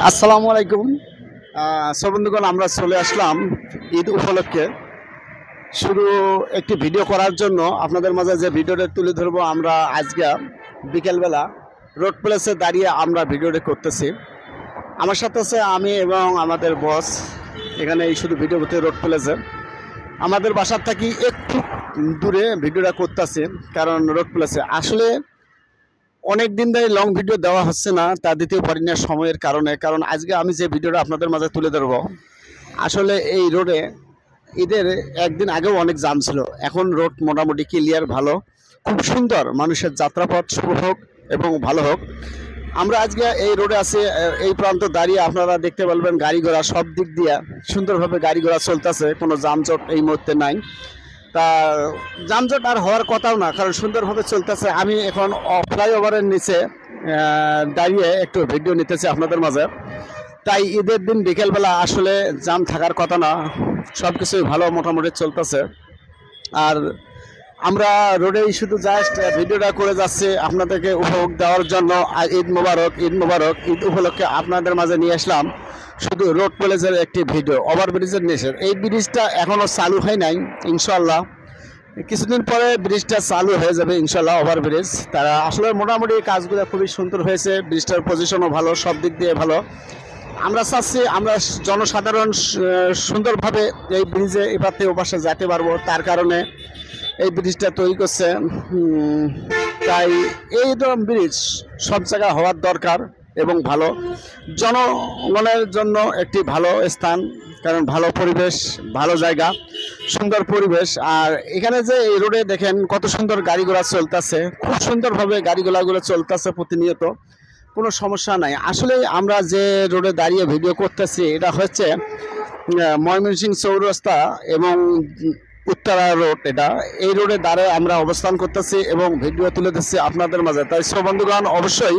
আসসালামু আলাইকুম। সব বন্ধুগণ, আমরা চলে আসলাম ঈদ উপলক্ষে শুধু একটি ভিডিও করার জন্য। আপনাদের মাঝে যে ভিডিওটা তুলে ধরবো, আমরা আজকে বিকেলবেলা রোড প্লেসে দাঁড়িয়ে আমরা ভিডিওটা করতেছি। আমার সাথে আছে আমি এবং আমাদের বস। এখানে এই শুধু ভিডিও করতে রোড প্লেসে আমাদের বাসার থাকি একটু দূরে ভিডিওটা করতেছি, কারণ রোড প্লেসে আসলে অনেক দিন ধরে লং ভিডিও দেওয়া হচ্ছে না, তা দিতেও পারি না সময়ের কারণে। কারণ আজকে আমি যে ভিডিওটা আপনাদের মাঝে তুলে ধরবো, আসলে এই রোডে ঈদের একদিন আগেও অনেক জাম ছিল, এখন রোড মোটামুটি ক্লিয়ার, ভালো, খুব সুন্দর। মানুষের যাত্রাপথ শুভ হোক এবং ভালো হোক। আমরা আজকে এই রোডে আছি, এই প্রান্ত দাঁড়িয়ে আপনারা দেখতে পারবেন গাড়ি ঘোড়া সব দিক দিয়ে সুন্দরভাবে গাড়ি ঘোড়া চলতেছে, কোনো যানজট এই মুহূর্তে নাই। তা যানজট আর হওয়ার কথাও না, কারণ সুন্দরভাবে চলতেছে। আমি এখন ফ্লাইওভারের নিচে দাঁড়িয়ে একটু ভিডিও নিতেছি আপনাদের মাঝে। তাই ঈদের দিন বিকেলবেলা আসলে জাম থাকার কথা না, সব কিছুই ভালো মোটামুটি চলতেছে। আর আমরা রোডেই শুধু জাস্ট ভিডিওটা করে যাচ্ছি আপনাদেরকে উপভোগ দেওয়ার জন্য। আর ঈদ মোবারক, ঈদ মোবারক। ঈদ উপলক্ষে আপনাদের মাঝে নিয়ে আসলাম শুধু রোড প্লেসের একটি ভিডিও, ওভারব্রিজের নিচের। এই ব্রিজটা এখনও চালু হয় নাই, ইনশাল্লাহ কিছুদিন পরে ব্রিজটা চালু হয়ে যাবে ইনশাল্লাহ, ওভারব্রিজ। তারা আসলে মোটামুটি কাজগুলো খুবই সুন্দর হয়েছে, ব্রিজটার পজিশনও ভালো, সব দিক দিয়ে ভালো। আমরা চাচ্ছি আমরা জনসাধারণ সুন্দরভাবে এই ব্রিজে এপার থেকে ওপাশে যেতে পারবো, তার কারণে এই ব্রিজটা তৈরি করছে। তাই এই ধরনের ব্রিজ সব জায়গায় হওয়ার দরকার এবং ভালো, জনগণের জন্য একটি ভালো স্থান, কারণ ভালো পরিবেশ, ভালো জায়গা, সুন্দর পরিবেশ। আর এখানে যে এই রোডে দেখেন কত সুন্দর গাড়ি ঘোড়া চলতেছে, খুব সুন্দরভাবে গাড়ি ঘোড়াগুলো চলতেছে প্রতিনিয়ত, কোনো সমস্যা নাই। আসলে আমরা যে রোডে দাঁড়িয়ে ভিডিও করতেছি এটা হচ্ছে ময়মনসিংহ চৌরাস্তা এবং উত্তরা রোড। এই রোডে দাঁড়িয়ে আমরা অবস্থান করতেছি এবং ভিডিও তুলে দিচ্ছি আপনাদের মাঝে। তাই সব বন্ধুগণ, অবশ্যই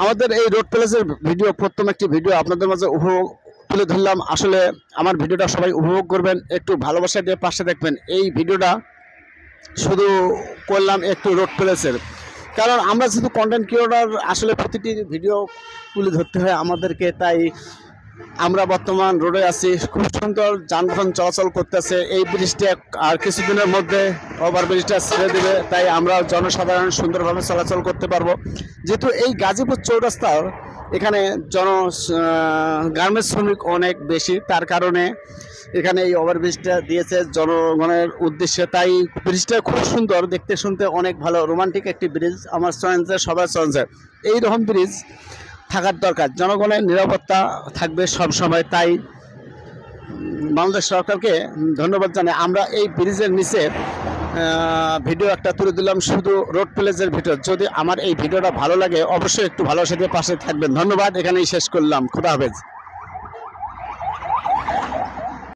আমাদের এই রোড প্লেসের ভিডিও, প্রথম একটি ভিডিও আপনাদের মাঝে উপভোগ তুলে ধরলাম। আসলে আমার ভিডিওটা সবাই উপভোগ করবেন, একটু ভালোবাসা দিয়ে পাশে দেখবেন। এই ভিডিওটা শুধু করলাম একটু রোড প্লেসের, কারণ আমরা যেহেতু কন্টেন্ট ক্রিয়েটর, আসলে প্রতিটি ভিডিও তুলে ধরতে হয় আমাদেরকে। তাই আমরা বর্তমান রোডে আছি, খুব সুন্দর যানবাহন চলাচল করতেছে। এই ব্রিজটা আর কিছুদিনের মধ্যে ওভারব্রিজটা ছেড়ে দেবে, তাই আমরা জনসাধারণ সুন্দরভাবে চলাচল করতে পারবো। যেহেতু এই গাজীপুর চৌরাস্তার এখানে গার্মেন্টস শ্রমিক অনেক বেশি, তার কারণে এখানে এই ওভারব্রিজটা দিয়েছে জনগণের উদ্দেশ্যে। তাই ব্রিজটা খুব সুন্দর, দেখতে শুনতে অনেক ভালো, রোমান্টিক একটি ব্রিজ। আমার চয়েসে, সবার চয়েসে এইরকম ব্রিজ থাকার দরকার, জনগণের নিরাপত্তা থাকবে সব সময়। তাই বাংলাদেশ সরকারকে ধন্যবাদ জানাই। আমরা এই ব্রিজের নিচে ভিডিও একটা তুলে দিলাম, শুধু রোড প্লেসের ভিডিও। যদি আমার এই ভিডিওটা ভালো লাগে, অবশ্যই একটু ভালোবাসা দিয়ে পাশে থাকবেন। ধন্যবাদ, এখানেই শেষ করলাম। খোদা হাফেজ।